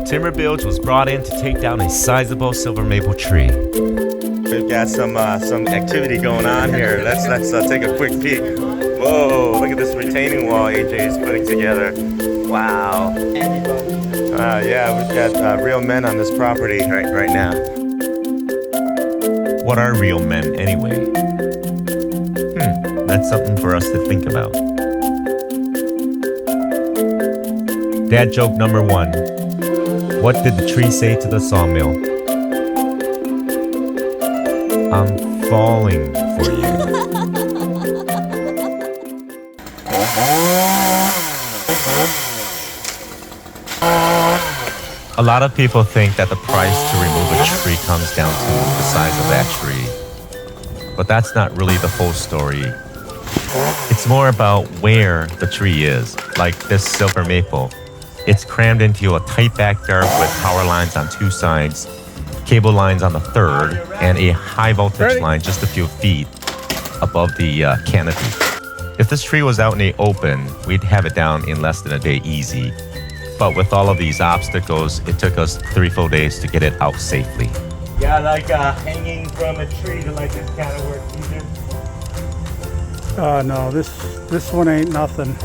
Timber Bilge was brought in to take down a sizable silver maple tree. We've got some activity going on here. Let's take a quick peek. Whoa, look at this retaining wall AJ is putting together. Wow. Yeah, we've got real men on this property right now. What are real men anyway? That's something for us to think about. Dad joke number 1. What did the tree say to the sawmill? I'm falling for you. A lot of people think that the price to remove a tree comes down to the size of that tree. But that's not really the full story. It's more about where the tree is, like this silver maple. It's crammed into a tight backyard with power lines on 2 sides, cable lines on the 3rd, and a high voltage line just a few feet above the canopy. If this tree was out in the open, we'd have it down in less than a day easy. But with all of these obstacles, it took us 3 full days to get it out safely. Yeah, like hanging from a tree to like this kind of work either. No, this one ain't nothing.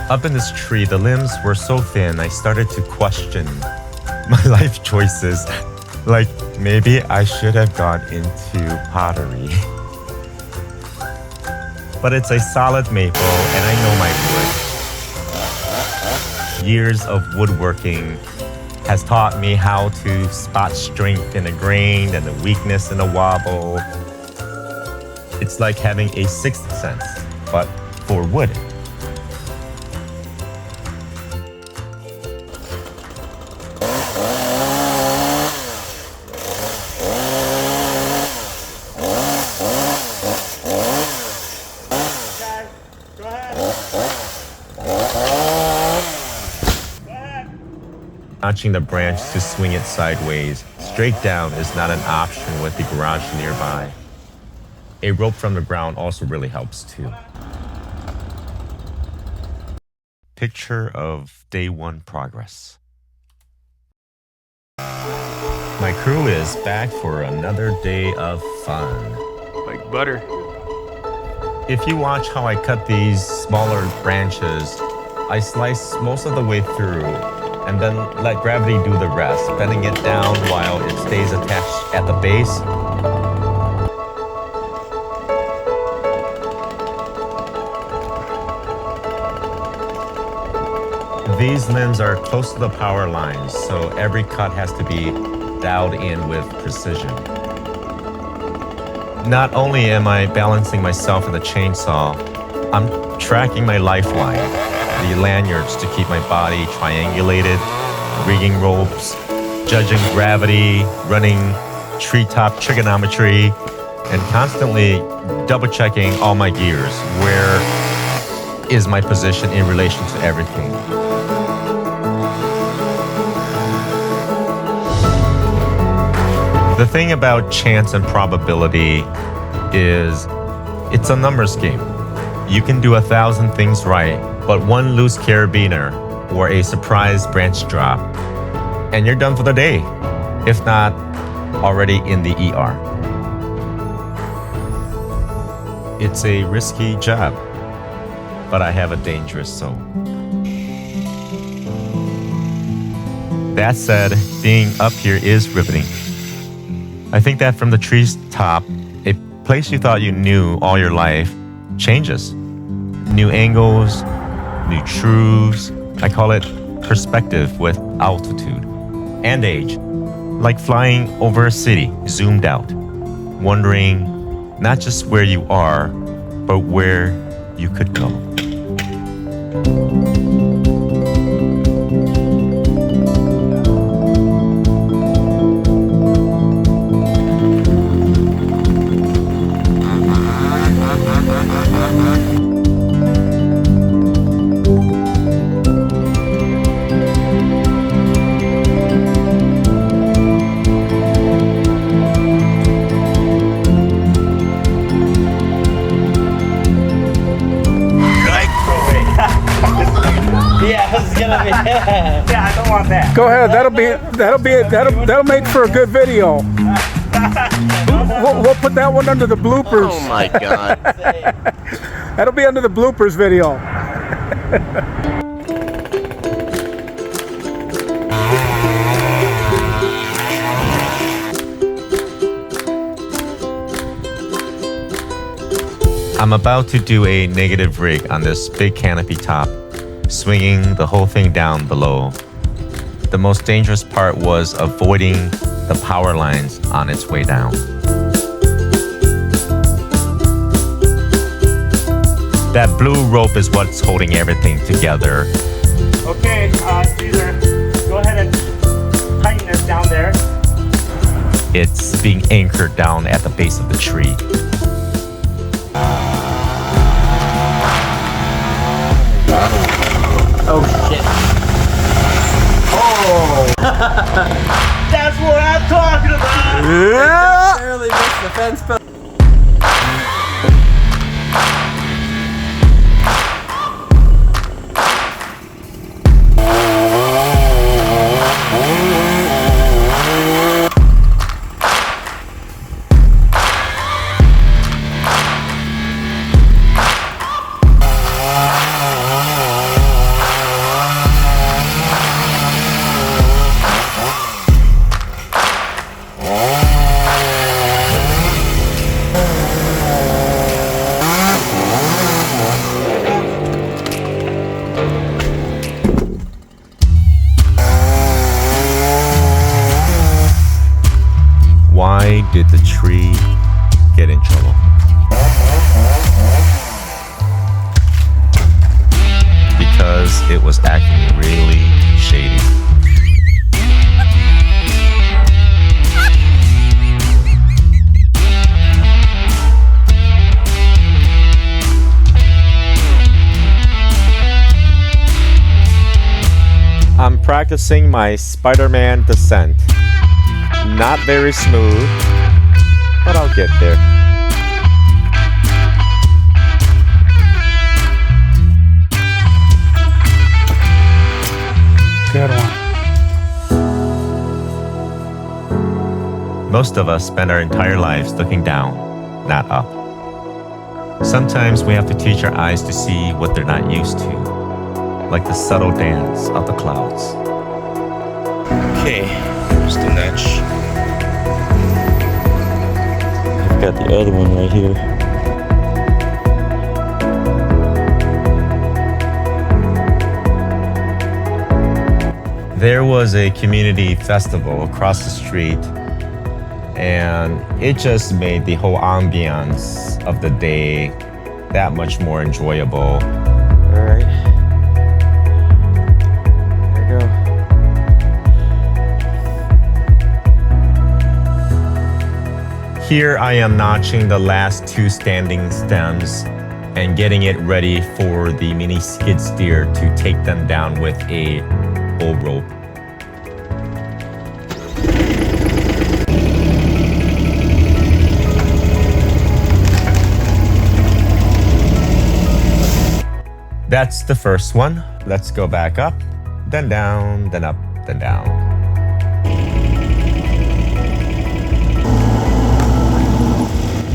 Up in this tree, the limbs were so thin, I started to question my life choices. Like, maybe I should have gone into pottery. But it's a solid maple, and I know my wood. Years of woodworking has taught me how to spot strength in a grain and the weakness in a wobble. It's like having a sixth sense, but for wood. Notching the branch to swing it sideways, straight down is not an option with the garage nearby. A rope from the ground also really helps too. Picture of day 1 progress. My crew is back for another day of fun. Like butter. If you watch how I cut these smaller branches, I slice most of the way through and then let gravity do the rest, bending it down while it stays attached at the base. These limbs are close to the power lines, so every cut has to be dialed in with precision. Not only am I balancing myself in the chainsaw, I'm tracking my lifeline, the lanyards to keep my body triangulated, rigging ropes, judging gravity, running treetop trigonometry, and constantly double-checking all my gears. Where is my position in relation to everything? The thing about chance and probability is it's a numbers game. You can do 1,000 things right, but one loose carabiner or a surprise branch drop, and you're done for the day, if not already in the ER. It's a risky job, but I have a dangerous soul. That said, being up here is riveting. I think that from the tree's top, a place you thought you knew all your life changes. New angles, new truths. I call it perspective with altitude and age. Like flying over a city, zoomed out, wondering not just where you are, but where you could go. Yeah, I don't want that. Go ahead. That'll make for a good video. We'll put that one under the bloopers. Oh my god. That'll be under the bloopers video. I'm about to do a negative rig on this big canopy top, swinging the whole thing down below. The most dangerous part was avoiding the power lines on its way down. That blue rope is what's holding everything together. Okay, Caesar, go ahead and tighten this down there. It's being anchored down at the base of the tree. Oh shit. Oh! That's what I'm talking about! Yeah. Barely missed the fence post. Why did the tree get in trouble? Because it was acting really shady. I'm practicing my Spider-Man descent. Not very smooth, but I'll get there. Good one. Most of us spend our entire lives looking down, not up. Sometimes we have to teach our eyes to see what they're not used to, like the subtle dance of the clouds. Okay, just a notch. I've got the other one right here. There was a community festival across the street, and it just made the whole ambiance of the day that much more enjoyable. All right. There you go. Here I am notching the last two standing stems and getting it ready for the mini skid steer to take them down with a bull rope. That's the first one. Let's go back up, then down, then up, then down.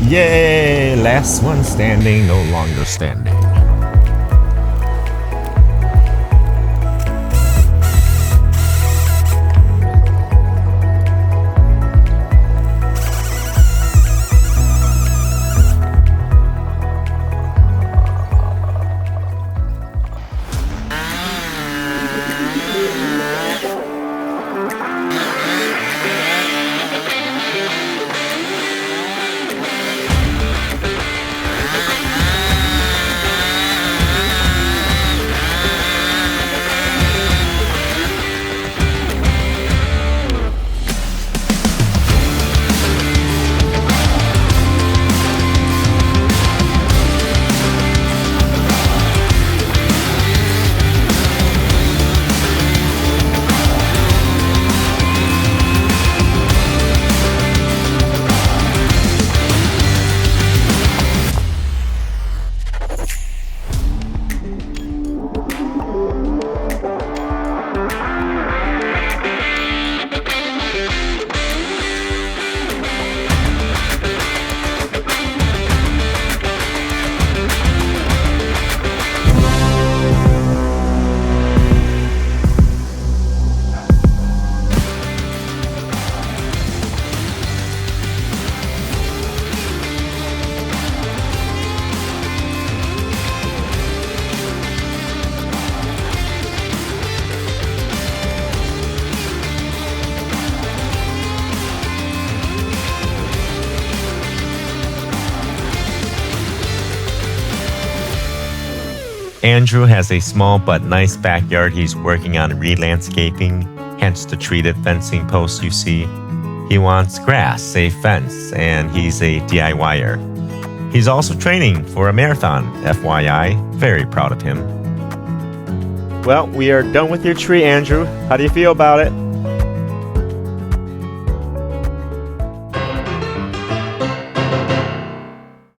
Yay! Last one standing, no longer standing. Andrew has a small but nice backyard he's working on re-landscaping, hence the treated fencing posts you see. He wants grass, a fence, and he's a DIYer. He's also training for a marathon, FYI. Very proud of him. Well, we are done with your tree, Andrew. How do you feel about it?